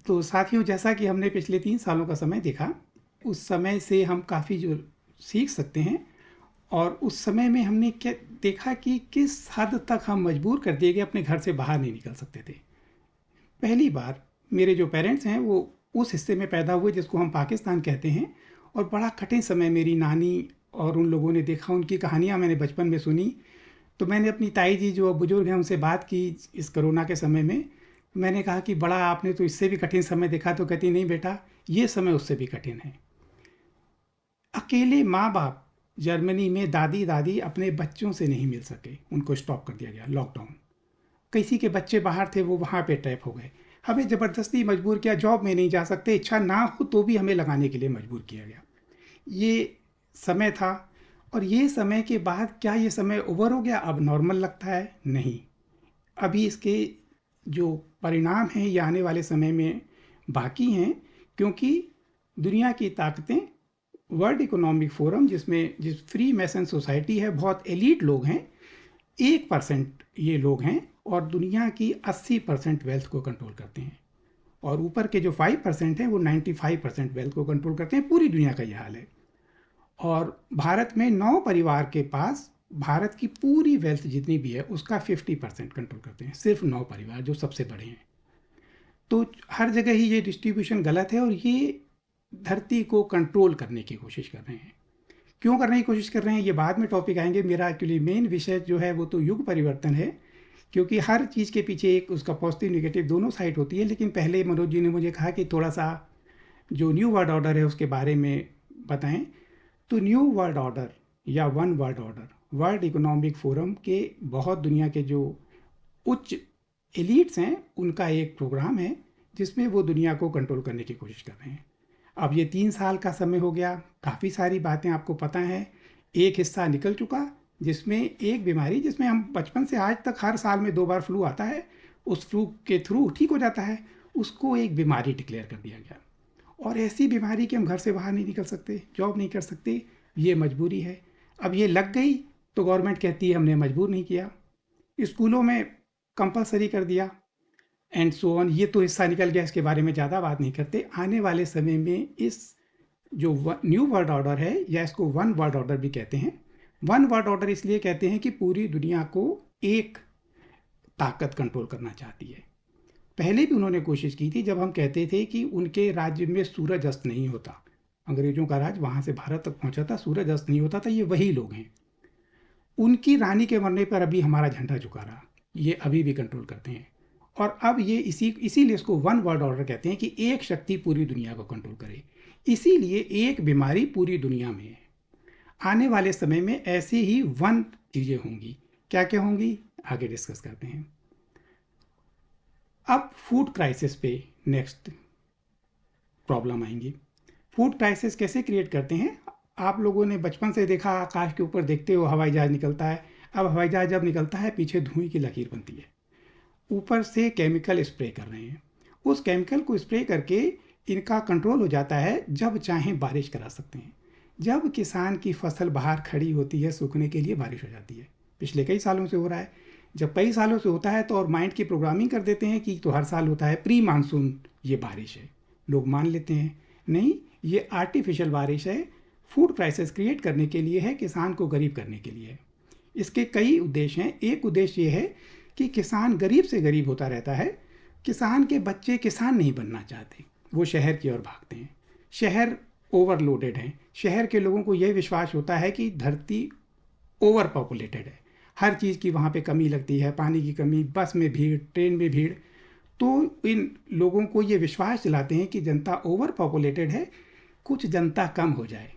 तो साथियों, जैसा कि हमने पिछले 3 सालों का समय देखा, उस समय से हम काफ़ी जो सीख सकते हैं। और उस समय में हमने क्या देखा कि किस हद तक हम मजबूर कर दिए गए, अपने घर से बाहर नहीं निकल सकते थे। पहली बार मेरे जो पेरेंट्स हैं वो उस हिस्से में पैदा हुए जिसको हम पाकिस्तान कहते हैं, और बड़ा कठिन समय मेरी नानी और उन लोगों ने देखा, उनकी कहानियाँ मैंने बचपन में सुनी। तो मैंने अपनी ताई जी जो बुजुर्ग हैं उनसे बात की इस कोरोना के समय में। मैंने कहा कि बड़ा आपने तो इससे भी कठिन समय देखा। तो कहती नहीं बेटा, ये समय उससे भी कठिन है। अकेले माँ बाप जर्मनी में दादी दादी अपने बच्चों से नहीं मिल सके, उनको स्टॉप कर दिया गया, लॉकडाउन। किसी के बच्चे बाहर थे, वो वहाँ पे ट्रैप हो गए। हमें ज़बरदस्ती मजबूर किया, जॉब में नहीं जा सकते, इच्छा ना हो तो भी हमें लगाने के लिए मजबूर किया गया। ये समय था। और ये समय के बाद क्या ये समय ओवर हो गया, अब नॉर्मल लगता है? नहीं। अभी इसके जो परिणाम हैं ये आने वाले समय में बाकी हैं, क्योंकि दुनिया की ताकतें, वर्ल्ड इकोनॉमिक फोरम जिस फ्री मैसन सोसाइटी है, बहुत एलीट लोग हैं, 1% ये लोग हैं, और दुनिया की 80% वेल्थ को कंट्रोल करते हैं। और ऊपर के जो 5% हैं वो 95% वेल्थ को कंट्रोल करते हैं। पूरी दुनिया का ये हाल है। और भारत में 9 परिवार के पास भारत की पूरी वेल्थ जितनी भी है उसका 50% कंट्रोल करते हैं, सिर्फ 9 परिवार जो सबसे बड़े हैं। तो हर जगह ही ये डिस्ट्रीब्यूशन गलत है, और ये धरती को कंट्रोल करने की कोशिश कर रहे हैं। क्यों करने की कोशिश कर रहे हैं ये बाद में टॉपिक आएंगे। मेरा एक्चुअली मेन विषय जो है वो तो युग परिवर्तन है, क्योंकि हर चीज़ के पीछे एक उसका पॉजिटिव निगेटिव दोनों साइड होती है। लेकिन पहले मनोज जी ने मुझे कहा कि थोड़ा सा जो न्यू वर्ल्ड ऑर्डर है उसके बारे में बताएं। तो न्यू वर्ल्ड ऑर्डर या one world order world economic forum के बहुत दुनिया के जो उच्च एलिट्स हैं उनका एक प्रोग्राम है, जिसमें वो दुनिया को कंट्रोल करने की कोशिश कर रहे हैं। अब ये 3 साल का समय हो गया, काफ़ी सारी बातें आपको पता हैं। एक हिस्सा निकल चुका, जिसमें एक बीमारी जिसमें हम बचपन से आज तक हर साल में 2 बार फ्लू आता है, उस फ्लू के थ्रू ठीक हो जाता है, उसको एक बीमारी डिक्लेयर कर दिया गया। और ऐसी बीमारी कि हम घर से बाहर नहीं निकल सकते, जॉब नहीं कर सकते, ये मजबूरी है। अब ये लग गई तो गवर्नमेंट कहती है हमने मजबूर नहीं किया, स्कूलों में कंपलसरी कर दिया, एंड सो ऑन। ये तो हिस्सा निकल गया, इसके बारे में ज़्यादा बात नहीं करते। आने वाले समय में इस जो न्यू वर्ल्ड ऑर्डर है, या इसको वन वर्ल्ड ऑर्डर भी कहते हैं। वन वर्ल्ड ऑर्डर इसलिए कहते हैं कि पूरी दुनिया को एक ताकत कंट्रोल करना चाहती है। पहले भी उन्होंने कोशिश की थी, जब हम कहते थे कि उनके राज्य में सूरज अस्त नहीं होता, अंग्रेजों का राज वहाँ से भारत तक पहुँचा था, सूरज अस्त नहीं होता था, ये वही लोग हैं। उनकी रानी के मरने पर अभी हमारा झंडा झुका रहा, ये अभी भी कंट्रोल करते हैं। और अब ये इसीलिए इसको वन वर्ल्ड ऑर्डर कहते हैं कि एक शक्ति पूरी दुनिया को कंट्रोल करे। इसीलिए एक बीमारी पूरी दुनिया में है। आने वाले समय में ऐसे ही वन चीज़ें होंगी। क्या क्या होंगी आगे डिस्कस करते हैं। अब फूड क्राइसिस पे नेक्स्ट प्रॉब्लम आएंगी। फूड क्राइसिस कैसे क्रिएट करते हैं? आप लोगों ने बचपन से देखा, आकाश के ऊपर देखते हो हवाई जहाज निकलता है। अब हवाई जहाज जब निकलता है पीछे धुएं की लकीर बनती है, ऊपर से केमिकल स्प्रे कर रहे हैं। उस केमिकल को स्प्रे करके इनका कंट्रोल हो जाता है, जब चाहें बारिश करा सकते हैं। जब किसान की फसल बाहर खड़ी होती है सूखने के लिए, बारिश हो जाती है। पिछले कई सालों से हो रहा है। जब कई सालों से होता है तो और माइंड की प्रोग्रामिंग कर देते हैं कि तो हर साल होता है, प्री मानसून ये बारिश है, लोग मान लेते हैं। नहीं, ये आर्टिफिशियल बारिश है, फूड क्राइसिस क्रिएट करने के लिए है, किसान को गरीब करने के लिए है। इसके कई उद्देश्य हैं। एक उद्देश्य ये है कि किसान गरीब से गरीब होता रहता है। किसान के बच्चे किसान नहीं बनना चाहते, वो शहर की ओर भागते हैं। शहर ओवरलोडेड हैं। शहर के लोगों को यह विश्वास होता है कि धरती ओवर पॉपुलेटेड है, हर चीज़ की वहाँ पे कमी लगती है, पानी की कमी, बस में भीड़, ट्रेन में भीड़। तो इन लोगों को ये विश्वास दिलाते हैं कि जनता ओवर पॉपुलेटेड है, कुछ जनता कम हो जाए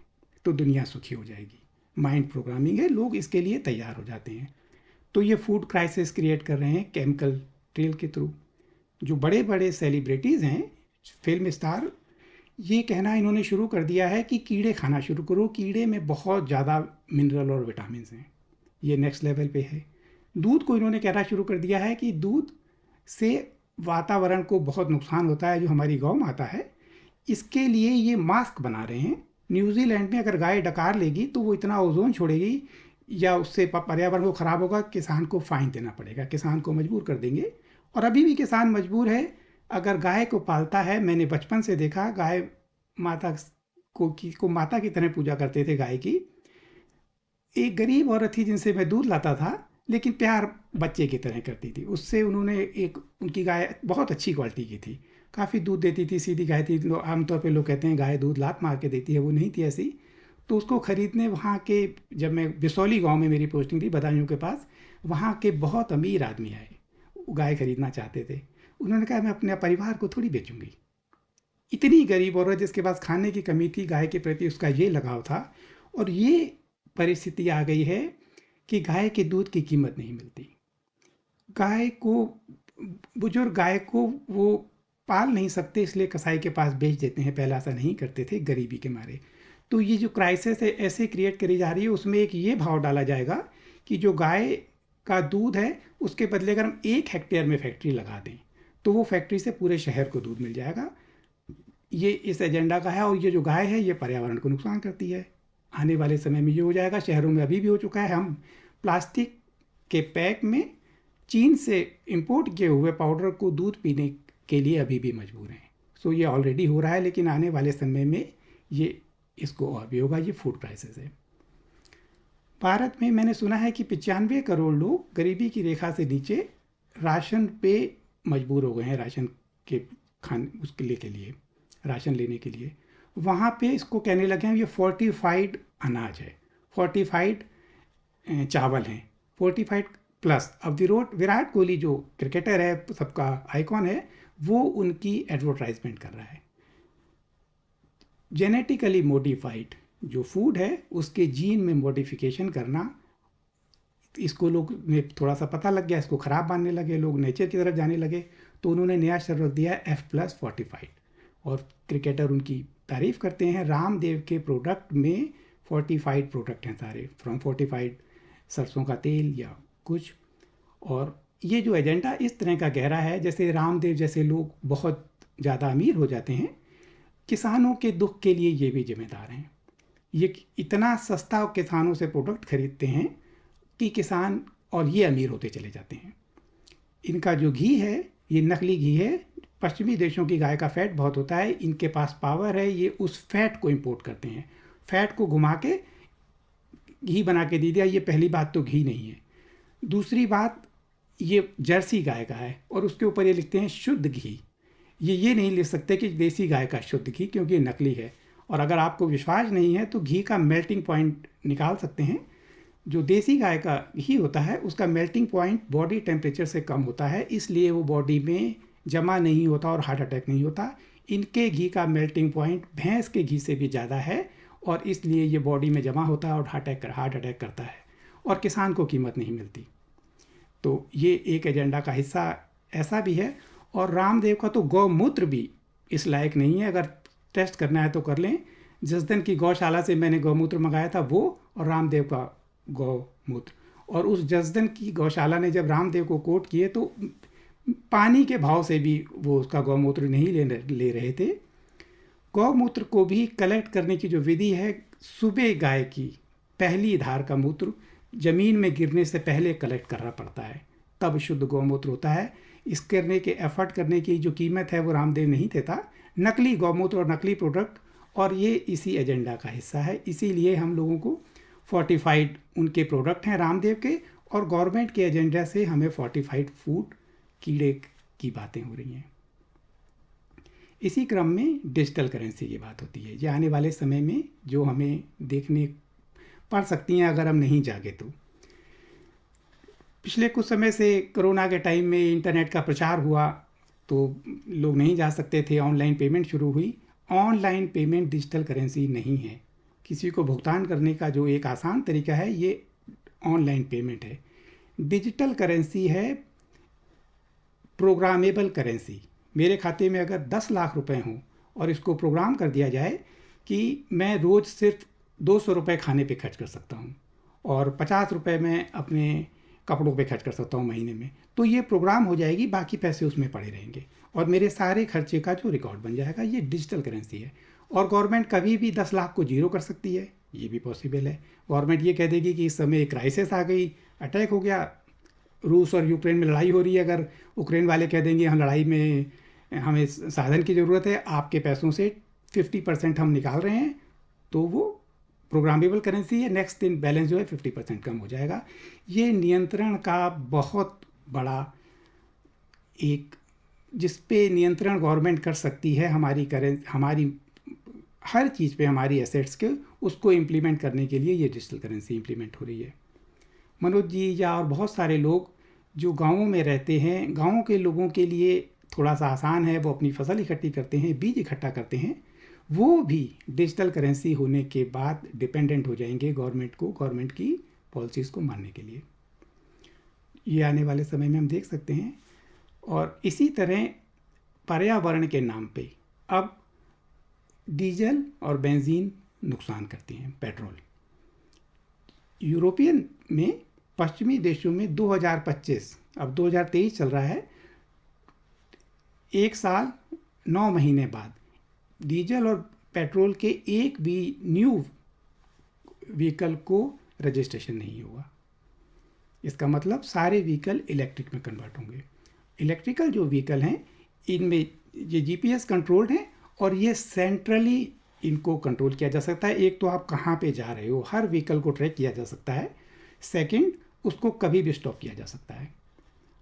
तो दुनिया सुखी हो जाएगी। माइंड प्रोग्रामिंग है, लोग इसके लिए तैयार हो जाते हैं। तो ये फूड क्राइसिस क्रिएट कर रहे हैं केमिकल ट्रेल के थ्रू। जो बड़े बड़े सेलिब्रिटीज़ हैं, फिल्म स्टार, ये कहना इन्होंने शुरू कर दिया है कि कीड़े खाना शुरू करो, कीड़े में बहुत ज़्यादा मिनरल और विटामिन हैं। ये नेक्स्ट लेवल पे है। दूध को इन्होंने कहना शुरू कर दिया है कि दूध से वातावरण को बहुत नुकसान होता है, जो हमारी गौ माता है। इसके लिए ये मास्क बना रहे हैं। न्यूजीलैंड में अगर गाय डकार लेगी तो वो इतना ओजोन छोड़ेगी, या उससे पर्यावरण को ख़राब होगा, किसान को फाइन देना पड़ेगा, किसान को मजबूर कर देंगे। और अभी भी किसान मजबूर है अगर गाय को पालता है, मैंने बचपन से देखा, गाय माता को माता की तरह पूजा करते थे गाय की। एक गरीब औरत थी जिनसे मैं दूध लाता था, लेकिन प्यार बच्चे की तरह करती थी उससे। उन्होंने एक उनकी गाय बहुत अच्छी क्वालिटी की थी, काफ़ी दूध देती थी, सीधी गाय थी। आमतौर पे लोग कहते हैं गाय दूध लात मार के देती है, वो नहीं थी ऐसी। तो उसको ख़रीदने वहाँ के, जब मैं बिसौली गांव में मेरी पोस्टिंग थी बदायूं के पास, वहाँ के बहुत अमीर आदमी आए, वो गाय खरीदना चाहते थे। उन्होंने कहा मैं अपने परिवार को थोड़ी बेचूंगी। इतनी गरीब औरत जिसके पास खाने की कमी थी, गाय के प्रति उसका ये लगाव था। और ये परिस्थिति आ गई है कि गाय के दूध की कीमत नहीं मिलती। गाय को, बुजुर्ग गाय को वो पाल नहीं सकते, इसलिए कसाई के पास बेच देते हैं। पहले ऐसा नहीं करते थे गरीबी के मारे। तो ये जो क्राइसिस है ऐसे क्रिएट करी जा रही है, उसमें एक ये भाव डाला जाएगा कि जो गाय का दूध है उसके बदले अगर हम 1 हेक्टेयर में फैक्ट्री लगा दें तो वो फैक्ट्री से पूरे शहर को दूध मिल जाएगा। ये इस एजेंडा का है। और ये जो गाय है ये पर्यावरण को नुकसान करती है। आने वाले समय में ये हो जाएगा, शहरों में अभी भी हो चुका है। हम प्लास्टिक के पैक में चीन से इंपोर्ट किए हुए पाउडर को दूध पीने के लिए अभी भी मजबूर हैं। सो ये ऑलरेडी हो रहा है, लेकिन आने वाले समय में ये इसको और भी होगा। ये फूड क्राइसिस है। भारत में मैंने सुना है कि 95 करोड़ लोग गरीबी की रेखा से नीचे राशन पे मजबूर हो गए हैं, राशन के उसके लिए राशन लेने के लिए। वहाँ पे इसको कहने लगे हैं ये फोर्टिफाइड अनाज है, फोर्टिफाइड चावल हैं, फोर्टिफाइड प्लस। अब विराट कोहली जो क्रिकेटर है, सबका आइकॉन है, वो उनकी एडवर्टाइजमेंट कर रहा है। जेनेटिकली मॉडिफाइड जो फूड है उसके जीन में मॉडिफिकेशन करना, इसको लोग ने थोड़ा सा पता लग गया, इसको ख़राब मानने लगे, लोग नेचर की तरफ जाने लगे। तो उन्होंने नया शब्द रख दिया F+ फोर्टिफाइड। और क्रिकेटर उनकी तारीफ़ करते हैं। रामदेव के प्रोडक्ट में फोर्टिफाइड प्रोडक्ट हैं सारे, फ्रॉम फोर्टिफाइड सरसों का तेल या कुछ। और ये जो एजेंडा इस तरह का गहरा है, जैसे रामदेव जैसे लोग बहुत ज़्यादा अमीर हो जाते हैं, किसानों के दुख के लिए ये भी जिम्मेदार हैं। ये इतना सस्ता किसानों से प्रोडक्ट खरीदते हैं कि किसान और ये अमीर होते चले जाते हैं। इनका जो घी है ये नकली घी है। पश्चिमी देशों की गाय का फैट बहुत होता है, इनके पास पावर है, ये उस फैट को इंपोर्ट करते हैं, फैट को घुमा के घी बना के दे दिया। ये पहली बात तो घी नहीं है। दूसरी बात, ये जर्सी गाय का है और उसके ऊपर ये लिखते हैं शुद्ध घी। ये नहीं लिख सकते कि देसी गाय का शुद्ध घी, क्योंकि ये नकली है। और अगर आपको विश्वास नहीं है तो घी का मेल्टिंग पॉइंट निकाल सकते हैं। जो देसी गाय का घी होता है उसका मेल्टिंग पॉइंट बॉडी टेम्परेचर से कम होता है, इसलिए वो बॉडी में जमा नहीं होता और हार्ट अटैक नहीं होता। इनके घी का मेल्टिंग पॉइंट भैंस के घी से भी ज़्यादा है और इसलिए ये बॉडी में जमा होता है और हार्ट अटैक करता है और किसान को कीमत नहीं मिलती। तो ये एक एजेंडा का हिस्सा ऐसा भी है। और रामदेव का तो गौमूत्र भी इस लायक नहीं है। अगर टेस्ट करना है तो कर लें। जसदन की गौशाला से मैंने गौमूत्र मंगाया था, वो और रामदेव का गौमूत्र। और उस जसदन की गौशाला ने जब रामदेव को कोट किए तो पानी के भाव से भी वो उसका गौमूत्र नहीं ले रहे थे। गौमूत्र को भी कलेक्ट करने की जो विधि है, सुबह गाय की पहली धार का मूत्र ज़मीन में गिरने से पहले कलेक्ट करना पड़ता है, तब शुद्ध गौमूत्र होता है। इस करने के एफर्ट करने की जो कीमत है वो रामदेव नहीं देता। नकली गौमूत्र और नकली प्रोडक्ट, और ये इसी एजेंडा का हिस्सा है। इसीलिए हम लोगों को फोर्टिफाइड उनके प्रोडक्ट हैं रामदेव के, और गवर्नमेंट के एजेंडा से हमें फोर्टिफाइड फूड कीड़े की बातें हो रही हैं। इसी क्रम में डिजिटल करेंसी की बात होती है। ये आने वाले समय में जो हमें देखने पड़ सकती हैं अगर हम नहीं जागे तो। पिछले कुछ समय से कोरोना के टाइम में इंटरनेट का प्रचार हुआ तो लोग नहीं जा सकते थे, ऑनलाइन पेमेंट शुरू हुई। ऑनलाइन पेमेंट डिजिटल करेंसी नहीं है। किसी को भुगतान करने का जो एक आसान तरीका है ये ऑनलाइन पेमेंट है। डिजिटल करेंसी है प्रोग्रामेबल करेंसी। मेरे खाते में अगर 10 लाख रुपए हों और इसको प्रोग्राम कर दिया जाए कि मैं रोज़ सिर्फ 200 रुपये खाने पे खर्च कर सकता हूँ और 50 रुपये मैं अपने कपड़ों पे खर्च कर सकता हूँ महीने में, तो ये प्रोग्राम हो जाएगी, बाकी पैसे उसमें पड़े रहेंगे और मेरे सारे खर्चे का जो रिकॉर्ड बन जाएगा। ये डिजिटल करेंसी है। और गवर्नमेंट कभी भी 10 लाख को जीरो कर सकती है, ये भी पॉसिबल है। गवर्नमेंट ये कह देगी कि इस समय क्राइसिस आ गई, अटैक हो गया, रूस और यूक्रेन में लड़ाई हो रही है। अगर यूक्रेन वाले कह देंगे हम लड़ाई में हमें साधन की ज़रूरत है, आपके पैसों से 50% हम निकाल रहे हैं, तो वो प्रोग्रामेबल करेंसी है, नेक्स्ट दिन बैलेंस जो है 50% कम हो जाएगा। ये नियंत्रण का बहुत बड़ा एक, जिस पे नियंत्रण गवर्नमेंट कर सकती है हमारी हर चीज़ पे, हमारी एसेट्स के, उसको इम्प्लीमेंट करने के लिए ये डिजिटल करेंसी इम्प्लीमेंट हो रही है। मनोज जी या और बहुत सारे लोग जो गाँवों में रहते हैं, गाँव के लोगों के लिए थोड़ा सा आसान है, वो अपनी फसल इकट्ठी करते हैं, बीज इकट्ठा करते हैं, वो भी डिजिटल करेंसी होने के बाद डिपेंडेंट हो जाएंगे गवर्नमेंट की पॉलिसीज़ को मानने के लिए। ये आने वाले समय में हम देख सकते हैं। और इसी तरह पर्यावरण के नाम पे अब डीजल और बेंजीन नुकसान करती हैं, पेट्रोल। यूरोपियन में, पश्चिमी देशों में 2025, अब 2023 चल रहा है, 1 साल 9 महीने बाद डीजल और पेट्रोल के एक भी न्यू व्हीकल को रजिस्ट्रेशन नहीं होगा। इसका मतलब सारे व्हीकल इलेक्ट्रिक में कन्वर्ट होंगे। इलेक्ट्रिकल जो व्हीकल हैं, इनमें ये जीपीएस कंट्रोल्ड हैं और ये सेंट्रली इनको कंट्रोल किया जा सकता है। एक तो आप कहाँ पे जा रहे हो, हर व्हीकल को ट्रैक किया जा सकता है। सेकंड, उसको कभी भी स्टॉप किया जा सकता है।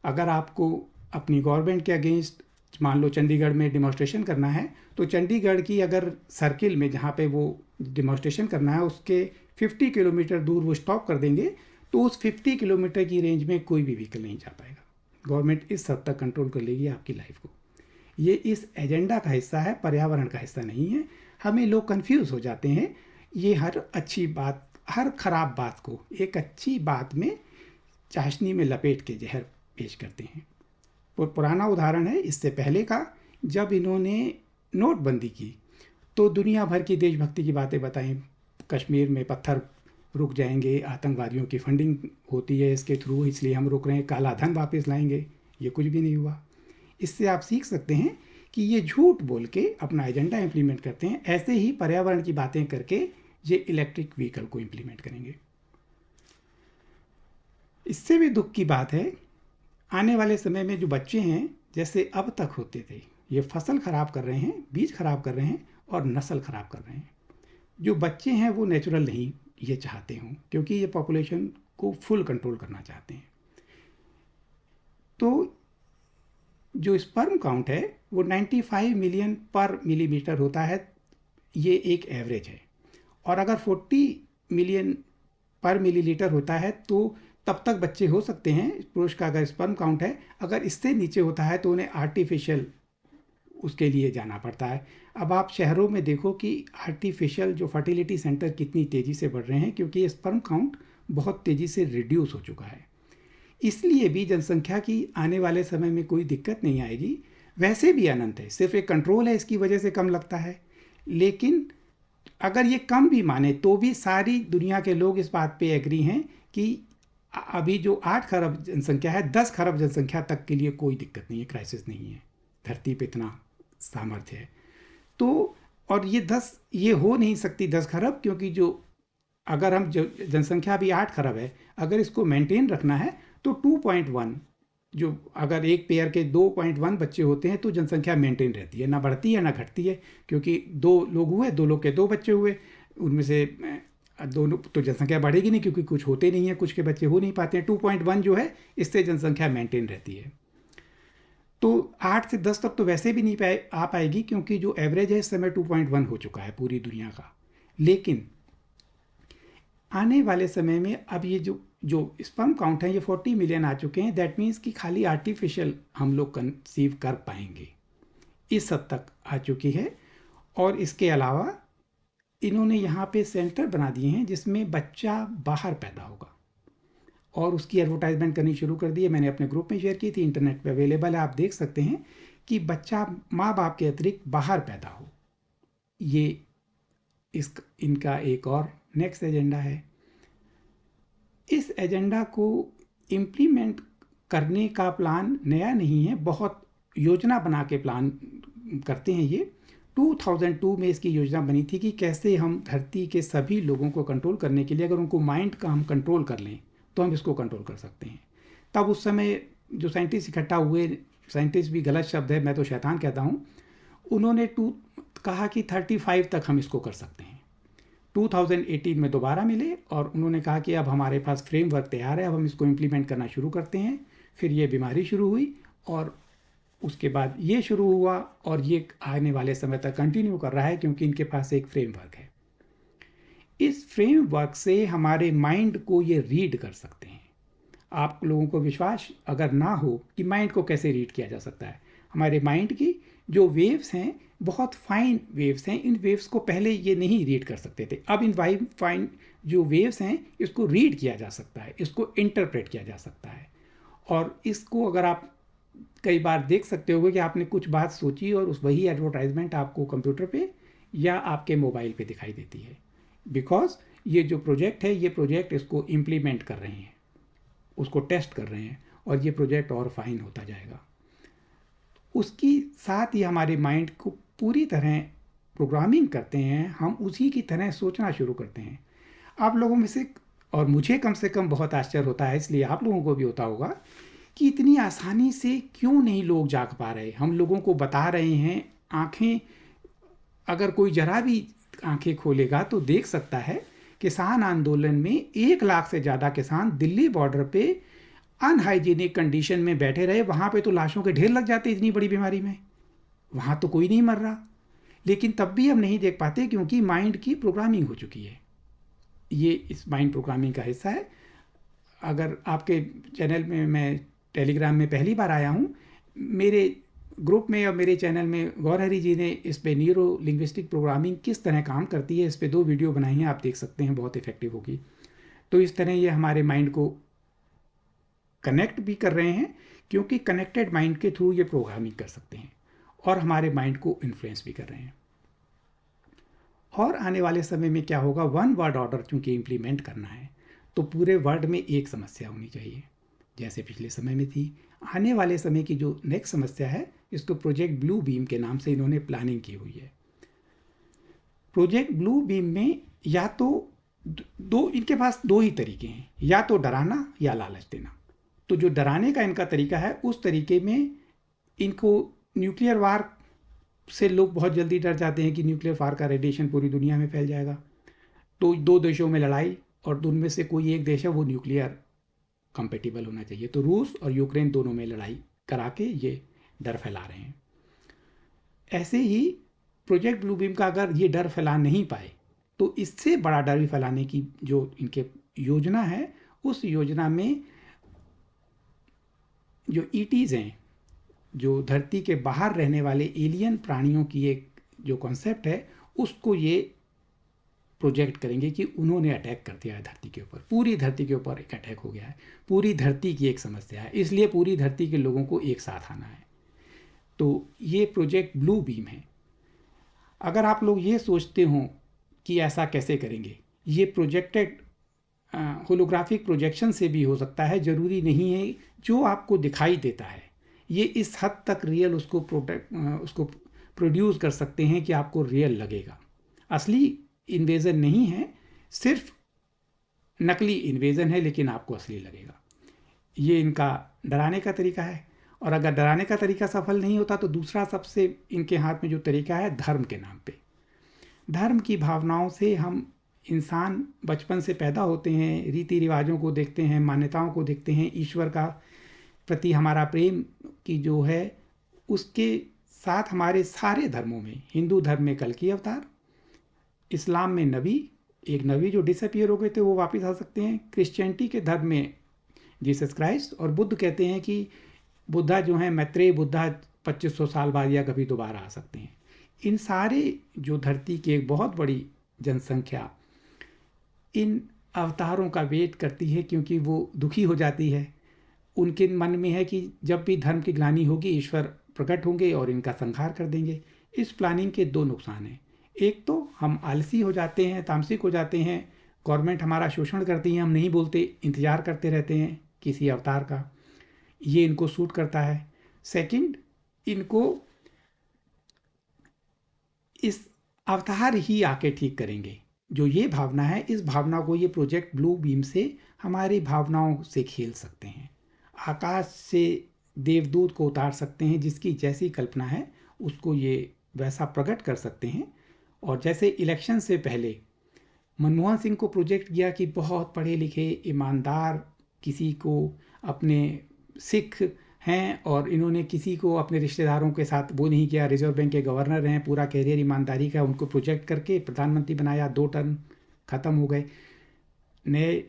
अगर आपको अपनी गवर्नमेंट के अगेंस्ट, मान लो चंडीगढ़ में डिमॉन्स्ट्रेशन करना है, तो चंडीगढ़ की अगर सर्किल में जहाँ पे वो डिमॉन्स्ट्रेशन करना है, उसके 50 किलोमीटर दूर वो स्टॉप कर देंगे, तो उस 50 किलोमीटर की रेंज में कोई भी व्हीकल नहीं जा पाएगा। गवर्नमेंट इस हद तक कंट्रोल कर लेगी आपकी लाइफ को। ये इस एजेंडा का हिस्सा है, पर्यावरण का हिस्सा नहीं है। हमें लोग कंफ्यूज हो जाते हैं। ये हर अच्छी बात, हर खराब बात को एक अच्छी बात में चाशनी में लपेट के जहर पेश करते हैं। पुराना उदाहरण है इससे पहले का, जब इन्होंने नोटबंदी की तो दुनिया भर की देशभक्ति की बातें बताई। कश्मीर में पत्थर रुक जाएंगे, आतंकवादियों की फंडिंग होती है इसके थ्रू, इसलिए हम रुक रहे हैं, काला धन वापस लाएंगे। ये कुछ भी नहीं हुआ। इससे आप सीख सकते हैं कि ये झूठ बोल के अपना एजेंडा इम्प्लीमेंट करते हैं। ऐसे ही पर्यावरण की बातें करके ये इलेक्ट्रिक व्हीकल को इम्प्लीमेंट करेंगे। इससे भी दुख की बात है, आने वाले समय में जो बच्चे हैं, जैसे अब तक होते थे, ये फसल खराब कर रहे हैं, बीज खराब कर रहे हैं और नस्ल खराब कर रहे हैं। जो बच्चे हैं वो नेचुरल नहीं ये चाहते हों, क्योंकि ये पॉपुलेशन को फुल कंट्रोल करना चाहते हैं। तो जो स्पर्म काउंट है वो 95 मिलियन पर मिलीमीटर होता है, ये एक एवरेज है। और अगर 40 मिलियन पर मिलीलीटर होता है तो तब तक बच्चे हो सकते हैं, पुरुष का अगर स्पर्म काउंट है। अगर इससे नीचे होता है तो उन्हें आर्टिफिशियल उसके लिए जाना पड़ता है। अब आप शहरों में देखो कि आर्टिफिशियल जो फर्टिलिटी सेंटर कितनी तेज़ी से बढ़ रहे हैं, क्योंकि स्पर्म काउंट बहुत तेज़ी से रिड्यूस हो चुका है। इसलिए भी जनसंख्या की आने वाले समय में कोई दिक्कत नहीं आएगी। वैसे भी अनंत है, सिर्फ एक कंट्रोल है, इसकी वजह से कम लगता है। लेकिन अगर ये कम भी माने तो भी सारी दुनिया के लोग इस बात पे एग्री हैं कि अभी जो 8 खरब जनसंख्या है, 10 खरब जनसंख्या तक के लिए कोई दिक्कत नहीं है, क्राइसिस नहीं है। धरती पे इतना सामर्थ्य है। तो और ये हो नहीं सकती 10 खरब, क्योंकि जो अगर हम जो जनसंख्या अभी 8 खरब है, अगर इसको मेंटेन रखना है तो 2.1, जो अगर एक पेयर के 2.1 बच्चे होते हैं तो जनसंख्या मेंटेन रहती है, ना बढ़ती है ना घटती है। क्योंकि 2 लोग हुए, 2 लोग के 2 बच्चे हुए, उनमें से दोनों तो जनसंख्या बढ़ेगी नहीं, क्योंकि कुछ होते नहीं है, कुछ के बच्चे हो नहीं पाते हैं। 2.1 जो है, इससे जनसंख्या मेंटेन रहती है। तो 8 से 10 तक तो वैसे भी नहीं आ पाएगी, क्योंकि जो एवरेज है इस समय 2.1 हो चुका है पूरी दुनिया का। लेकिन आने वाले समय में अब ये जो स्पर्म काउंट है, ये 40 मिलियन आ चुके हैं। दैट मीन्स कि खाली आर्टिफिशियल हम लोग कंसीव कर पाएंगे, इस हद तक आ चुकी है। और इसके अलावा इन्होंने यहाँ पे सेंटर बना दिए हैं जिसमें बच्चा बाहर पैदा होगा, और उसकी एडवर्टाइजमेंट करनी शुरू कर दी है। मैंने अपने ग्रुप में शेयर की थी, इंटरनेट पे अवेलेबल है, आप देख सकते हैं कि बच्चा माँ बाप के अतिरिक्त बाहर पैदा हो। ये इनका एक और नेक्स्ट एजेंडा है। इस एजेंडा को इम्प्लीमेंट करने का प्लान नया नहीं है, बहुत योजना बना के प्लान करते हैं ये। 2002 में इसकी योजना बनी थी कि कैसे हम धरती के सभी लोगों को कंट्रोल करने के लिए, अगर उनको माइंड का हम कंट्रोल कर लें तो हम इसको कंट्रोल कर सकते हैं। तब उस समय जो साइंटिस्ट इकट्ठा हुए साइंटिस्ट भी गलत शब्द है, मैं तो शैतान कहता हूँ, उन्होंने कहा कि 35 तक हम इसको कर सकते हैं। 2018 में दोबारा मिले और उन्होंने कहा कि अब हमारे पास फ्रेमवर्क तैयार है, अब हम इसको इम्प्लीमेंट करना शुरू करते हैं। फिर ये बीमारी शुरू हुई और उसके बाद ये शुरू हुआ और ये आने वाले समय तक कंटिन्यू कर रहा है, क्योंकि इनके पास एक फ्रेमवर्क है। इस फ्रेमवर्क से हमारे माइंड को ये रीड कर सकते हैं। आप लोगों को विश्वास अगर ना हो कि माइंड को कैसे रीड किया जा सकता है, हमारे माइंड की जो वेव्स हैं बहुत फाइन वेव्स हैं। इन वेव्स को पहले ये नहीं रीड कर सकते थे, अब इन फाइन जो वेव्स हैं इसको रीड किया जा सकता है, इसको इंटरप्रेट किया जा सकता है। और इसको अगर आप कई बार देख सकते होगे कि आपने कुछ बात सोची और उस वही एडवर्टाइजमेंट आपको कंप्यूटर पे या आपके मोबाइल पे दिखाई देती है, बिकॉज ये जो प्रोजेक्ट है, ये प्रोजेक्ट इसको इम्प्लीमेंट कर रहे हैं, उसको टेस्ट कर रहे हैं और ये प्रोजेक्ट और फाइन होता जाएगा। उसकी साथ ही हमारे माइंड को पूरी तरह प्रोग्रामिंग करते हैं, हम उसी की तरह सोचना शुरू करते हैं। आप लोगों में से और मुझे कम से कम बहुत आश्चर्य होता है, इसलिए आप लोगों को भी होता होगा कि इतनी आसानी से क्यों नहीं लोग जाग पा रहे। हम लोगों को बता रहे हैं, आंखें अगर कोई जरा भी आंखें खोलेगा तो देख सकता है किसान आंदोलन में 1 लाख से ज़्यादा किसान दिल्ली बॉर्डर पे अनहाइजीनिक कंडीशन में बैठे रहे। वहाँ पे तो लाशों के ढेर लग जाते इतनी बड़ी बीमारी में, वहाँ तो कोई नहीं मर रहा, लेकिन तब भी हम नहीं देख पाते क्योंकि माइंड की प्रोग्रामिंग हो चुकी है। ये इस माइंड प्रोग्रामिंग का हिस्सा है। अगर आपके चैनल में, मैं टेलीग्राम में पहली बार आया हूँ, मेरे ग्रुप में और मेरे चैनल में गौरहरी जी ने इस पे न्यूरो लिंग्विस्टिक प्रोग्रामिंग किस तरह काम करती है, इस पे 2 वीडियो बनाई हैं, आप देख सकते हैं, बहुत इफेक्टिव होगी। तो इस तरह ये हमारे माइंड को कनेक्ट भी कर रहे हैं, क्योंकि कनेक्टेड माइंड के थ्रू ये प्रोग्रामिंग कर सकते हैं और हमारे माइंड को इन्फ्लुएंस भी कर रहे हैं। और आने वाले समय में क्या होगा, 1 वर्ड ऑर्डर चूंकि इम्प्लीमेंट करना है तो पूरे वर्ल्ड में एक समस्या होनी चाहिए, जैसे पिछले समय में थी। आने वाले समय की जो नेक्स्ट समस्या है, इसको प्रोजेक्ट ब्लू बीम के नाम से इन्होंने प्लानिंग की हुई है। प्रोजेक्ट ब्लू बीम में या तो इनके पास 2 ही तरीके हैं, या तो डराना या लालच देना। तो जो डराने का इनका तरीका है, उस तरीके में इनको न्यूक्लियर वार से लोग बहुत जल्दी डर जाते हैं कि न्यूक्लियर वार का रेडिएशन पूरी दुनिया में फैल जाएगा, तो 2 देशों में लड़ाई और उनमें से कोई एक देश है वो न्यूक्लियर कंपेटिबल होना चाहिए। तो रूस और यूक्रेन दोनों में लड़ाई करा के ये डर फैला रहे हैं। ऐसे ही प्रोजेक्ट ब्लू बीम का अगर ये डर फैला नहीं पाए तो इससे बड़ा डर भी फैलाने की जो इनके योजना है, उस योजना में जो ईटीज़ हैं, जो धरती के बाहर रहने वाले एलियन प्राणियों की एक जो कॉन्सेप्ट है, उसको ये प्रोजेक्ट करेंगे कि उन्होंने अटैक कर दिया है धरती के ऊपर, पूरी धरती के ऊपर एक अटैक हो गया है, पूरी धरती की एक समस्या है, इसलिए पूरी धरती के लोगों को एक साथ आना है। तो ये प्रोजेक्ट ब्लू बीम है। अगर आप लोग ये सोचते हो कि ऐसा कैसे करेंगे, ये प्रोजेक्टेड होलोग्राफिक प्रोजेक्शन से भी हो सकता है, ज़रूरी नहीं है। जो आपको दिखाई देता है ये इस हद तक रियल उसको प्रोड्यूस कर सकते हैं कि आपको रियल लगेगा। असली इन्वेजन नहीं है, सिर्फ नकली इन्वेजन है, लेकिन आपको असली लगेगा। ये इनका डराने का तरीका है। और अगर डराने का तरीका सफल नहीं होता तो दूसरा सबसे इनके हाथ में जो तरीका है, धर्म के नाम पे। धर्म की भावनाओं से हम इंसान बचपन से पैदा होते हैं, रीति रिवाजों को देखते हैं, मान्यताओं को देखते हैं, ईश्वर का प्रति हमारा प्रेम की जो है, उसके साथ हमारे सारे धर्मों में, हिंदू धर्म में कल्कि अवतार, इस्लाम में नबी, एक नबी जो डिसअपियर हो गए थे वो वापस आ सकते हैं, क्रिश्चियनिटी के धर्म में जीसस क्राइस्ट, और बुद्ध कहते हैं कि बुद्धा जो हैं, मैत्रेय बुद्धा 2500 साल बाद या कभी दोबारा आ सकते हैं। इन सारे जो धरती की एक बहुत बड़ी जनसंख्या इन अवतारों का वेट करती है, क्योंकि वो दुखी हो जाती है। उनके मन में है कि जब भी धर्म की ग्लानि होगी ईश्वर प्रकट होंगे और इनका संहार कर देंगे। इस प्लानिंग के 2 नुकसान हैं। एक तो हम आलसी हो जाते हैं, तामसिक हो जाते हैं, गवर्नमेंट हमारा शोषण करती है, हम नहीं बोलते, इंतज़ार करते रहते हैं किसी अवतार का, ये इनको सूट करता है। सेकंड, इनको इस अवतार ही आके ठीक करेंगे। जो ये भावना है, इस भावना को ये प्रोजेक्ट ब्लू बीम से हमारी भावनाओं से खेल सकते हैं। आकाश से देवदूत को उतार सकते हैं, जिसकी जैसी कल्पना है उसको ये वैसा प्रकट कर सकते हैं। और जैसे इलेक्शन से पहले मनमोहन सिंह को प्रोजेक्ट किया कि बहुत पढ़े लिखे ईमानदार किसी को अपने सिख हैं, और इन्होंने किसी को अपने रिश्तेदारों के साथ वो नहीं किया, रिजर्व बैंक के गवर्नर हैं, पूरा कैरियर ईमानदारी का, उनको प्रोजेक्ट करके प्रधानमंत्री बनाया, 2 टर्म ख़त्म हो गए। नए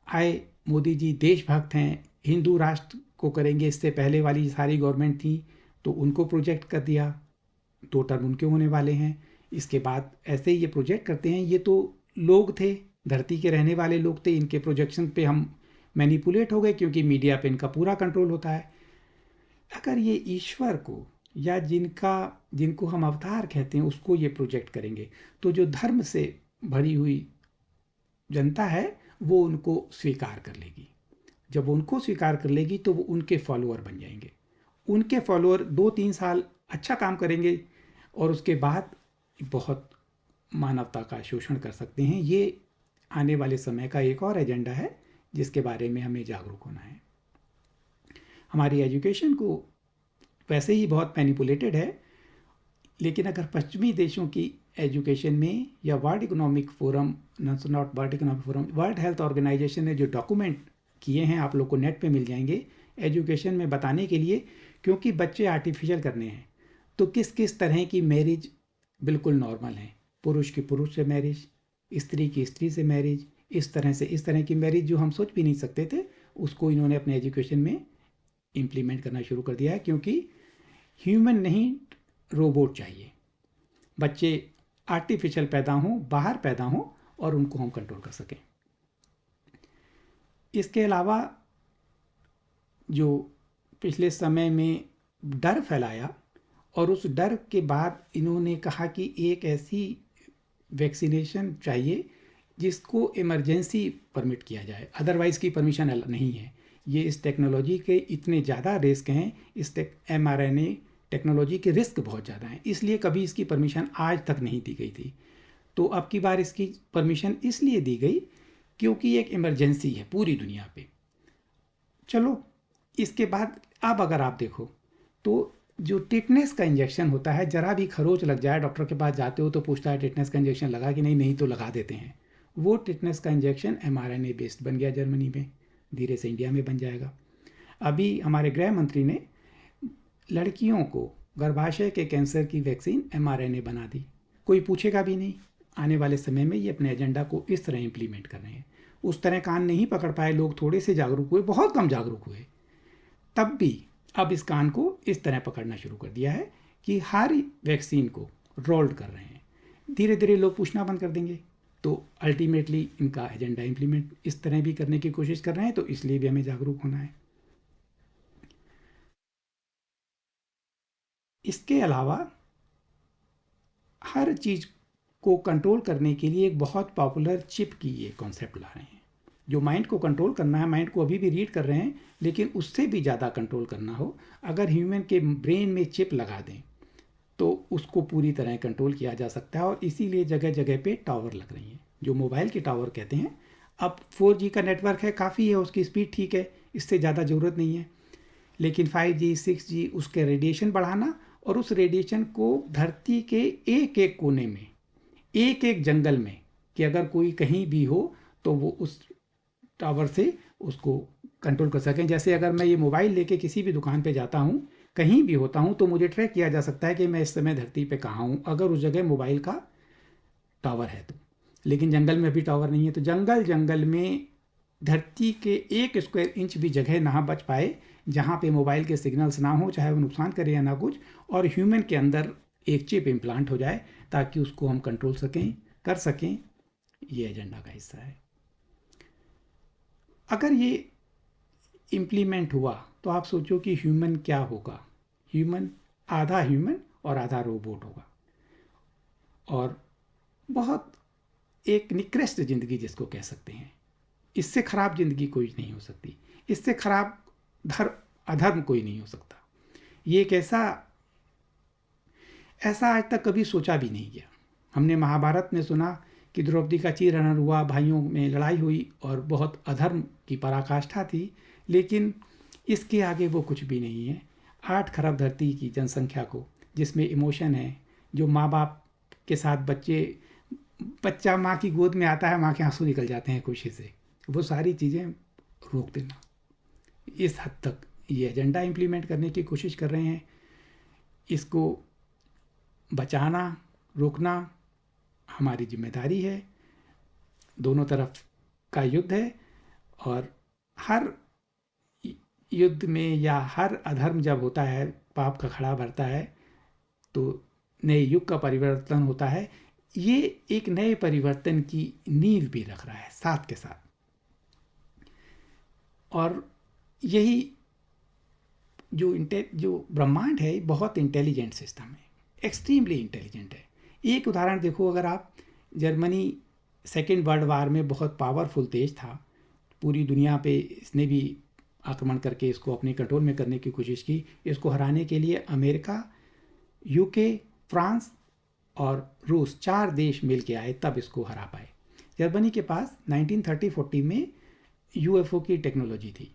आए मोदी जी देशभक्त हैं, हिंदू राष्ट्र को करेंगे, इससे पहले वाली सारी गवर्नमेंट थी तो उनको प्रोजेक्ट कर दिया, 2 टर्म उनके होने वाले हैं। इसके बाद ऐसे ही ये प्रोजेक्ट करते हैं। ये तो लोग थे, धरती के रहने वाले लोग थे, इनके प्रोजेक्शन पे हम मैनिपुलेट हो गए क्योंकि मीडिया पे इनका पूरा कंट्रोल होता है। अगर ये ईश्वर को या जिनको हम अवतार कहते हैं उसको ये प्रोजेक्ट करेंगे तो जो धर्म से भरी हुई जनता है वो उनको स्वीकार कर लेगी। जब वो उनको स्वीकार कर लेगी तो वो उनके फॉलोअर बन जाएंगे। उनके फॉलोअर 2-3 साल अच्छा काम करेंगे और उसके बाद बहुत मानवता का शोषण कर सकते हैं। ये आने वाले समय का एक और एजेंडा है जिसके बारे में हमें जागरूक होना है। हमारी एजुकेशन को वैसे ही बहुत मैनिपुलेटेड है, लेकिन अगर पश्चिमी देशों की एजुकेशन में या world economic forum, not world economic forum, world health organization ने जो डॉक्यूमेंट किए हैं आप लोग को नेट पे मिल जाएंगे एजुकेशन में बताने के लिए, क्योंकि बच्चे आर्टिफिशियल करने हैं तो किस किस तरह की मैरिज बिल्कुल नॉर्मल है। पुरुष की पुरुष से मैरिज, स्त्री की स्त्री से मैरिज, इस तरह की मैरिज जो हम सोच भी नहीं सकते थे उसको इन्होंने अपने एजुकेशन में इम्प्लीमेंट करना शुरू कर दिया है। क्योंकि ह्यूमन नहीं रोबोट चाहिए, बच्चे आर्टिफिशियल पैदा हों, बाहर पैदा हों और उनको हम कंट्रोल कर सकें। इसके अलावा जो पिछले समय में डर फैलाया और उस डर के बाद इन्होंने कहा कि एक ऐसी वैक्सीनेशन चाहिए जिसको इमरजेंसी परमिट किया जाए, अदरवाइज़ की परमिशन नहीं है। ये इस टेक्नोलॉजी के इतने ज़्यादा रिस्क हैं, इस mRNA टेक्नोलॉजी के रिस्क बहुत ज़्यादा हैं, इसलिए कभी इसकी परमिशन आज तक नहीं दी गई थी। तो अब की बार इसकी परमिशन इसलिए दी गई क्योंकि एक इमरजेंसी है पूरी दुनिया पे। चलो इसके बाद अब अगर आप देखो तो जो टिटनेस का इंजेक्शन होता है, ज़रा भी खरोच लग जाए डॉक्टर के पास जाते हो तो पूछता है टिटनेस का इंजेक्शन लगा कि नहीं, नहीं तो लगा देते हैं। वो टिटनेस का इंजेक्शन mRNA बेस्ड बन गया जर्मनी में, धीरे से इंडिया में बन जाएगा। अभी हमारे गृह मंत्री ने लड़कियों को गर्भाशय के कैंसर की वैक्सीन mRNA बना दी, कोई पूछेगा भी नहीं। आने वाले समय में ये अपने एजेंडा को इस तरह इम्प्लीमेंट कर रहे हैं। उस तरह कान नहीं पकड़ पाए लोग, थोड़े से जागरूक हुए, बहुत कम जागरूक हुए, तब भी अब इस कान को इस तरह पकड़ना शुरू कर दिया है कि हर वैक्सीन को रोल्ड कर रहे हैं। धीरे धीरे लोग पूछना बंद कर देंगे तो अल्टीमेटली इनका एजेंडा इम्प्लीमेंट इस तरह भी करने की कोशिश कर रहे हैं, तो इसलिए भी हमें जागरूक होना है। इसके अलावा हर चीज़ को कंट्रोल करने के लिए एक बहुत पॉपुलर चिप की ये कॉन्सेप्ट ला रहे हैं। जो माइंड को कंट्रोल करना है, माइंड को अभी भी रीड कर रहे हैं, लेकिन उससे भी ज़्यादा कंट्रोल करना हो, अगर ह्यूमन के ब्रेन में चिप लगा दें तो उसको पूरी तरह कंट्रोल किया जा सकता है। और इसीलिए जगह जगह पे टावर लग रही हैं, जो मोबाइल के टावर कहते हैं। अब 4G का नेटवर्क है, काफ़ी है, उसकी स्पीड ठीक है, इससे ज़्यादा ज़रूरत नहीं है। लेकिन 5G 6G उसके रेडिएशन बढ़ाना और उस रेडिएशन को धरती के एक एक कोने में, एक एक जंगल में, कि अगर कोई कहीं भी हो तो वो उस टावर से उसको कंट्रोल कर सकें। जैसे अगर मैं ये मोबाइल लेके किसी भी दुकान पे जाता हूँ, कहीं भी होता हूँ, तो मुझे ट्रैक किया जा सकता है कि मैं इस समय धरती पे कहाँ हूँ, अगर उस जगह मोबाइल का टावर है तो। लेकिन जंगल में भी टावर नहीं है, तो जंगल में धरती के 1 स्क्वायर इंच भी जगह ना बच पाए जहाँ पे मोबाइल के सिग्नल्स ना हो, चाहे वो नुकसान करे या ना कुछ, और ह्यूमन के अंदर एक चिप इम्प्लांट हो जाए ताकि उसको हम कंट्रोल कर सकें। ये एजेंडा का हिस्सा है। अगर ये इम्प्लीमेंट हुआ तो आप सोचो कि ह्यूमन क्या होगा। आधा ह्यूमन और आधा रोबोट होगा, और बहुत एक निकृष्ट ज़िंदगी जिसको कह सकते हैं। इससे ख़राब ज़िंदगी कोई नहीं हो सकती, इससे ख़राब अधर्म कोई नहीं हो सकता। ये एक ऐसा आज तक कभी सोचा भी नहीं गया। हमने महाभारत में सुना कि द्रौपदी का चीरहरण हुआ, भाइयों में लड़ाई हुई और बहुत अधर्म की पराकाष्ठा थी, लेकिन इसके आगे वो कुछ भी नहीं है। 8 खरब धरती की जनसंख्या को, जिसमें इमोशन है, जो माँ बाप के साथ बच्चा माँ की गोद में आता है, माँ के आंसू निकल जाते हैं खुशी से, वो सारी चीज़ें रोक देना। इस हद तक ये एजेंडा इम्प्लीमेंट करने की कोशिश कर रहे हैं। इसको बचाना, रोकना हमारी जिम्मेदारी है। दोनों तरफ का युद्ध है, और हर युद्ध में या हर अधर्म जब होता है, पाप का खड़ा भरता है, तो नए युग का परिवर्तन होता है। ये एक नए परिवर्तन की नींव भी रख रहा है साथ के साथ। और यही जो ब्रह्मांड है, बहुत इंटेलिजेंट सिस्टम है, एक्सट्रीमली इंटेलिजेंट है। एक उदाहरण देखो, अगर आप, जर्मनी सेकेंड वर्ल्ड वार में बहुत पावरफुल देश था, पूरी दुनिया पे इसने भी आक्रमण करके इसको अपने कंट्रोल में करने की कोशिश की। इसको हराने के लिए अमेरिका, यूके, फ्रांस और रूस 4 देश मिल के आए, तब इसको हरा पाए। जर्मनी के पास 1930-40 में यूएफओ की टेक्नोलॉजी थी।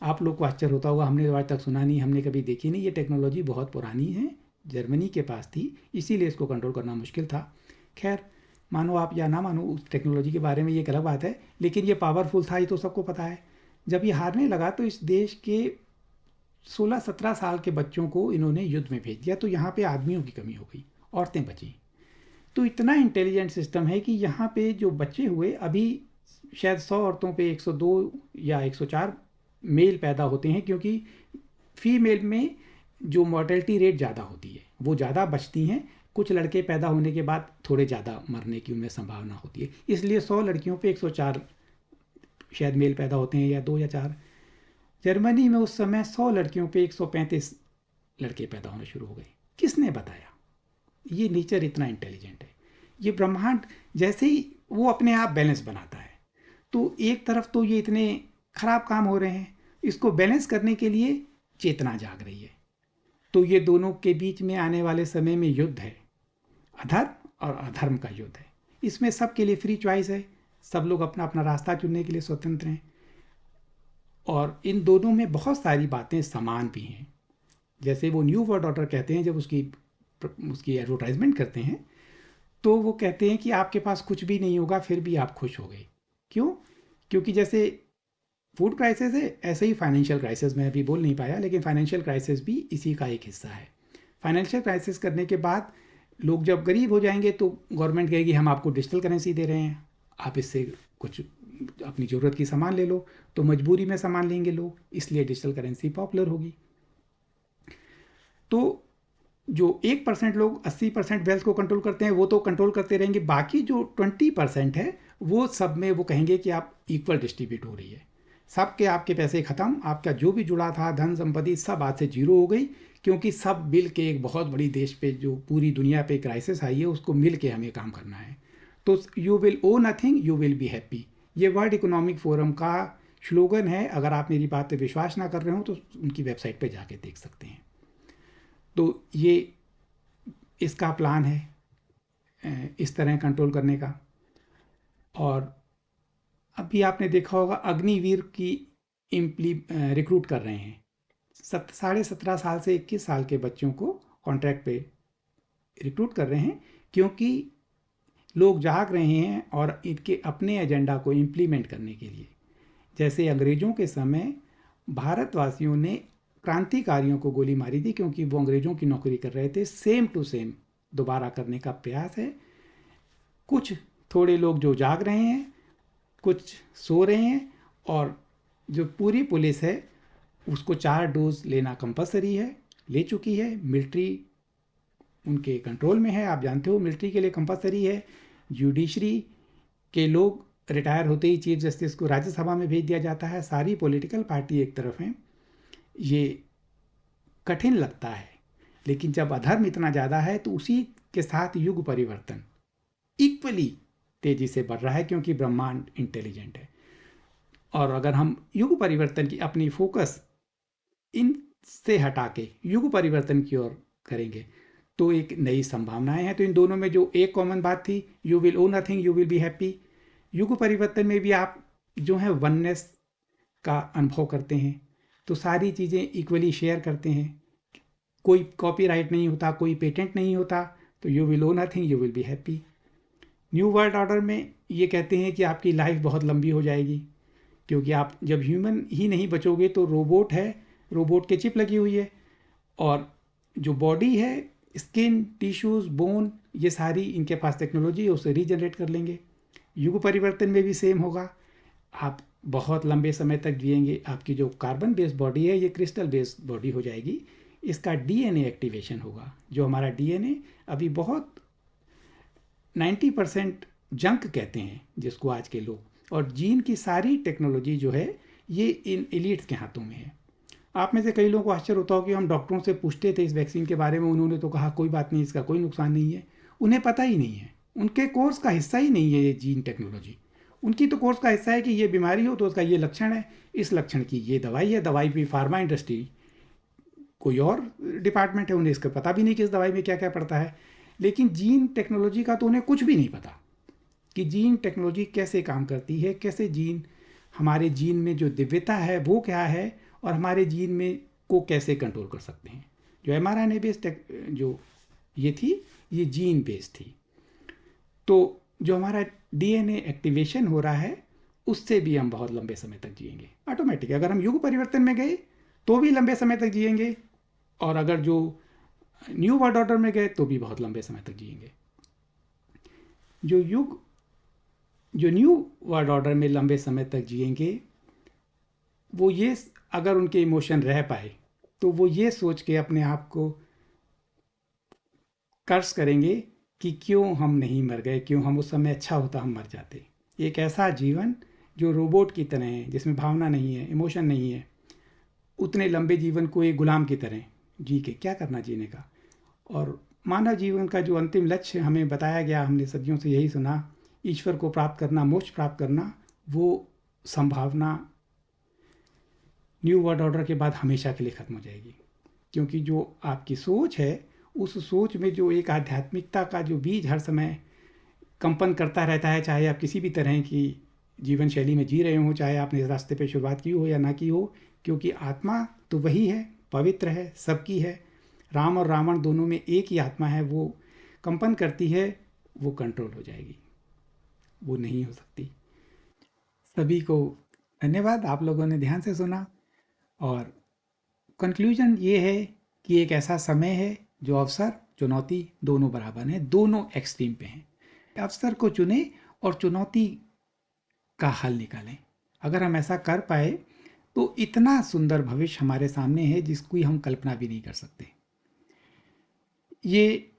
आप लोग को आश्चर्य होता होगा, हमने आज तक सुना नहीं, हमने कभी देखी नहीं। ये टेक्नोलॉजी बहुत पुरानी है, जर्मनी के पास थी, इसीलिए इसको कंट्रोल करना मुश्किल था। खैर, मानो आप या ना मानो, उस टेक्नोलॉजी के बारे में ये एक अलग बात है, लेकिन ये पावरफुल था, ये तो सबको पता है। जब ये हारने लगा तो इस देश के 16-17 साल के बच्चों को इन्होंने युद्ध में भेज दिया। तो यहाँ पे आदमियों की कमी हो गई, औरतें बची। तो इतना इंटेलिजेंट सिस्टम है कि यहाँ पे जो बच्चे हुए, अभी शायद 100 औरतों पे 102 या 104 मेल पैदा होते हैं, क्योंकि फीमेल में जो मॉर्टेलिटी रेट ज़्यादा होती है, वो ज़्यादा बचती हैं। कुछ लड़के पैदा होने के बाद थोड़े ज़्यादा मरने की उनमें संभावना होती है, इसलिए 100 लड़कियों पे 104 शायद मेल पैदा होते हैं, या 2 या 4। जर्मनी में उस समय 100 लड़कियों पे 135 लड़के पैदा होने शुरू हो गए। किसने बताया? ये नेचर इतना इंटेलिजेंट है। ये ब्रह्मांड जैसे ही वो अपने आप बैलेंस बनाता है, तो एक तरफ तो ये इतने खराब काम हो रहे हैं, इसको बैलेंस करने के लिए चेतना जाग रही है। तो ये दोनों के बीच में आने वाले समय में युद्ध है, अधर्म और अधर्म का युद्ध है। इसमें सबके लिए फ्री चॉइस है, सब लोग अपना अपना रास्ता चुनने के लिए स्वतंत्र हैं। और इन दोनों में बहुत सारी बातें समान भी हैं। जैसे वो न्यू वर्ल्ड ऑर्डर कहते हैं, जब उसकी एडवर्टाइजमेंट करते हैं, तो वो कहते हैं कि आपके पास कुछ भी नहीं होगा, फिर भी आप खुश हो गए। क्यों? क्योंकि जैसे फूड क्राइसिस है, ऐसे ही फाइनेंशियल क्राइसिस, मैं अभी बोल नहीं पाया, लेकिन फाइनेंशियल क्राइसिस भी इसी का एक हिस्सा है। फाइनेंशियल क्राइसिस करने के बाद लोग जब गरीब हो जाएंगे, तो गवर्नमेंट कहेगी हम आपको डिजिटल करेंसी दे रहे हैं, आप इससे कुछ अपनी ज़रूरत की सामान ले लो। तो मजबूरी में सामान लेंगे लोग, इसलिए डिजिटल करेंसी पॉपुलर होगी। तो जो 1% लोग 80% वेल्थ को कंट्रोल करते हैं, वो तो कंट्रोल करते रहेंगे। बाकी जो 20% है, वो सब में वो कहेंगे कि आप इक्वल डिस्ट्रीब्यूट हो रही है, सबके आपके पैसे ख़त्म, आपका जो भी जुड़ा था धन संपत्ति सब आज से जीरो हो गई, क्योंकि सब मिल के एक बहुत बड़ी देश पे, जो पूरी दुनिया पे क्राइसिस आई है, उसको मिल के हमें काम करना है। तो you will O nothing, you will be happy, ये वर्ल्ड इकोनॉमिक फोरम का स्लोगन है। अगर आप मेरी बात पे विश्वास ना कर रहे हो, तो उनकी वेबसाइट पे जाके देख सकते हैं। तो ये इसका प्लान है इस तरह कंट्रोल करने का। और अभी आपने देखा होगा, अग्निवीर की रिक्रूट कर रहे हैं। 17.5 साल से 21 साल के बच्चों को कॉन्ट्रैक्ट पे रिक्रूट कर रहे हैं, क्योंकि लोग जाग रहे हैं और इनके अपने एजेंडा को इम्प्लीमेंट करने के लिए। जैसे अंग्रेज़ों के समय भारतवासियों ने क्रांतिकारियों को गोली मारी थी, क्योंकि वो अंग्रेज़ों की नौकरी कर रहे थे, सेम टू सेम दोबारा करने का प्रयास है। कुछ थोड़े लोग जो जाग रहे हैं, कुछ सो रहे हैं, और जो पूरी पुलिस है उसको 4 डोज लेना कंपलसरी है, ले चुकी है। मिलिट्री उनके कंट्रोल में है, आप जानते हो मिलिट्री के लिए कंपलसरी है। जुडिशरी के लोग रिटायर होते ही चीफ जस्टिस को राज्यसभा में भेज दिया जाता है। सारी पॉलिटिकल पार्टी एक तरफ हैं। ये कठिन लगता है, लेकिन जब अधर्म इतना ज़्यादा है, तो उसी के साथ युग परिवर्तन इक्वली तेज़ी से बढ़ रहा है, क्योंकि ब्रह्मांड इंटेलिजेंट है। और अगर हम युग परिवर्तन की अपनी फोकस इनसे हटा के युग परिवर्तन की ओर करेंगे, तो एक नई संभावनाएं हैं। तो इन दोनों में जो एक कॉमन बात थी, you will O nothing, you will be happy. युग परिवर्तन में भी आप जो है वननेस का अनुभव करते हैं, तो सारी चीज़ें इक्वली शेयर करते हैं, कोई कॉपीराइट नहीं होता, कोई पेटेंट नहीं होता, तो you will own nothing, you will be happy. New world order में ये कहते हैं कि आपकी लाइफ बहुत लंबी हो जाएगी, क्योंकि आप जब ह्यूमन ही नहीं बचोगे तो रोबोट है, रोबोट के चिप लगी हुई है, और जो बॉडी है, स्किन, टिश्यूज़, बोन, ये सारी इनके पास टेक्नोलॉजी है, उसे रीजनरेट कर लेंगे। युग परिवर्तन में भी सेम होगा, आप बहुत लंबे समय तक जिएंगे। आपकी जो कार्बन बेस्ड बॉडी है ये क्रिस्टल बेस्ड बॉडी हो जाएगी। इसका डीएनए एक्टिवेशन होगा। जो हमारा डीएनए अभी बहुत 90% जंक कहते हैं जिसको आज के लोग, और जीन की सारी टेक्नोलॉजी जो है ये इन एलिट्स के हाथों में है। आप में से कई लोगों को आश्चर्य होता हो कि हम डॉक्टरों से पूछते थे इस वैक्सीन के बारे में, उन्होंने तो कहा कोई बात नहीं, इसका कोई नुकसान नहीं है। उन्हें पता ही नहीं है, उनके कोर्स का हिस्सा ही नहीं है ये जीन टेक्नोलॉजी। उनकी तो कोर्स का हिस्सा है कि ये बीमारी हो तो उसका ये लक्षण है, इस लक्षण की ये दवाई है। दवाई भी फार्मा इंडस्ट्री कोई और डिपार्टमेंट है, उन्हें इसका पता भी नहीं कि इस दवाई में क्या क्या पड़ता है। लेकिन जीन टेक्नोलॉजी का तो उन्हें कुछ भी नहीं पता कि जीन टेक्नोलॉजी कैसे काम करती है, कैसे जीन, हमारे जीन में जो दिव्यता है वो क्या है, और हमारे जीन में को कैसे कंट्रोल कर सकते हैं। जो mRNA बेस्ड जो ये थी, ये जीन बेस्ड थी। तो जो हमारा डीएनए एक्टिवेशन हो रहा है उससे भी हम बहुत लंबे समय तक जिएंगे ऑटोमेटिक। अगर हम युग परिवर्तन में गए तो भी लंबे समय तक जिएंगे, और अगर जो न्यू वर्ल्ड ऑर्डर में गए तो भी बहुत लंबे समय तक जिएंगे। जो न्यू वर्ल्ड ऑर्डर में लंबे समय तक जिएंगे वो ये, अगर उनके इमोशन रह पाए तो वो ये सोच के अपने आप को कर्ज करेंगे कि क्यों हम नहीं मर गए, क्यों हम उस समय अच्छा होता हम मर जाते। एक ऐसा जीवन जो रोबोट की तरह है, जिसमें भावना नहीं है, इमोशन नहीं है, उतने लंबे जीवन को एक गुलाम की तरह जी के क्या करना जीने का। और मानव जीवन का जो अंतिम लक्ष्य हमें बताया गया, हमने सदियों से यही सुना, ईश्वर को प्राप्त करना, मोक्ष प्राप्त करना, वो संभावना न्यू वर्ल्ड ऑर्डर के बाद हमेशा के लिए ख़त्म हो जाएगी। क्योंकि जो आपकी सोच है, उस सोच में जो एक आध्यात्मिकता का जो बीज हर समय कंपन करता रहता है, चाहे आप किसी भी तरह की जीवन शैली में जी रहे हो, चाहे आपने इस रास्ते पे शुरुआत की हो या ना की हो, क्योंकि आत्मा तो वही है, पवित्र है, सबकी है। राम और रावण दोनों में एक ही आत्मा है, वो कंपन करती है, वो कंट्रोल हो जाएगी, वो नहीं हो सकती। सभी को धन्यवाद, आप लोगों ने ध्यान से सुना। और कंक्लूजन ये है कि एक ऐसा समय है जो अवसर चुनौती दोनों बराबर हैं, दोनों एक्सट्रीम पे हैं। अवसर को चुने और चुनौती का हल निकालें। अगर हम ऐसा कर पाए तो इतना सुंदर भविष्य हमारे सामने है जिसकी हम कल्पना भी नहीं कर सकते। ये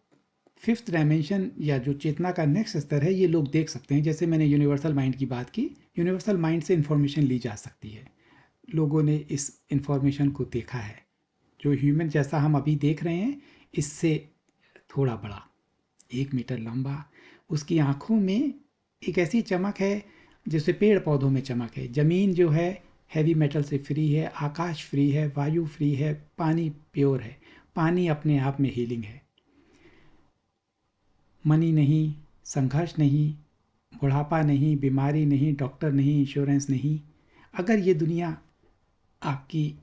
फिफ्थ डायमेंशन या जो चेतना का नेक्स्ट स्तर है, ये लोग देख सकते हैं। जैसे मैंने यूनिवर्सल माइंड की बात की, यूनिवर्सल माइंड से इंफॉर्मेशन ली जा सकती है। लोगों ने इस इंफॉर्मेशन को देखा है। जो ह्यूमन जैसा हम अभी देख रहे हैं, इससे थोड़ा बड़ा, 1 मीटर लंबा, उसकी आँखों में एक ऐसी चमक है जैसे पेड़ पौधों में चमक है। ज़मीन जो है हैवी मेटल से फ्री है, आकाश फ्री है, वायु फ्री है, पानी प्योर है, पानी अपने आप में हीलिंग है। मनी नहीं, संघर्ष नहीं, बुढ़ापा नहीं, बीमारी नहीं, डॉक्टर नहीं, इंश्योरेंस नहीं। अगर ये दुनिया आपकी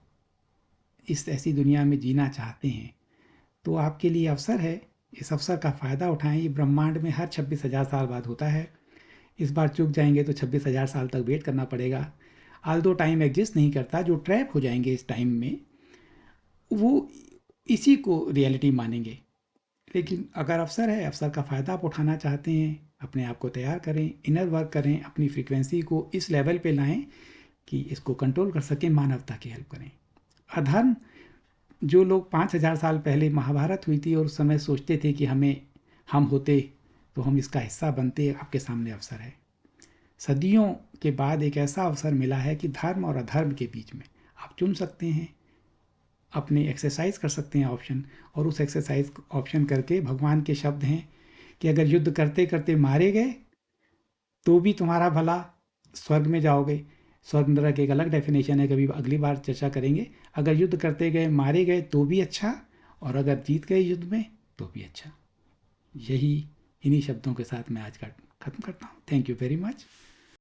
इस ऐसी दुनिया में जीना चाहते हैं तो आपके लिए अवसर है। इस अवसर का फ़ायदा उठाएं। ये ब्रह्मांड में हर 26,000 साल बाद होता है। इस बार चूक जाएंगे तो 26,000 साल तक वेट करना पड़ेगा। आल्दो टाइम एग्जिस्ट नहीं करता, जो ट्रैप हो जाएंगे इस टाइम में वो इसी को रियलिटी मानेंगे। लेकिन अगर अवसर है, अवसर का फ़ायदा आप उठाना चाहते हैं, अपने आप को तैयार करें, इनर वर्क करें, अपनी फ्रीक्वेंसी को इस लेवल पे लाएं कि इसको कंट्रोल कर सकें, मानवता की हेल्प करें। अधर्म, जो लोग 5,000 साल पहले महाभारत हुई थी और उस समय सोचते थे कि हम होते तो हम इसका हिस्सा बनते, आपके सामने अवसर है। सदियों के बाद एक ऐसा अवसर मिला है कि धर्म और अधर्म के बीच में आप चुन सकते हैं, अपने एक्सरसाइज कर सकते हैं ऑप्शन। और उस एक्सरसाइज ऑप्शन करके, भगवान के शब्द हैं कि अगर युद्ध करते करते मारे गए तो भी तुम्हारा भला, स्वर्ग में जाओगे। स्वर्ग नरक एक अलग डेफिनेशन है, कभी अगली बार चर्चा करेंगे। अगर युद्ध करते गए मारे गए तो भी अच्छा, और अगर जीत गए युद्ध में तो भी अच्छा। यही, इन्हीं शब्दों के साथ मैं आज का ख़त्म करता हूँ। Thank you very much.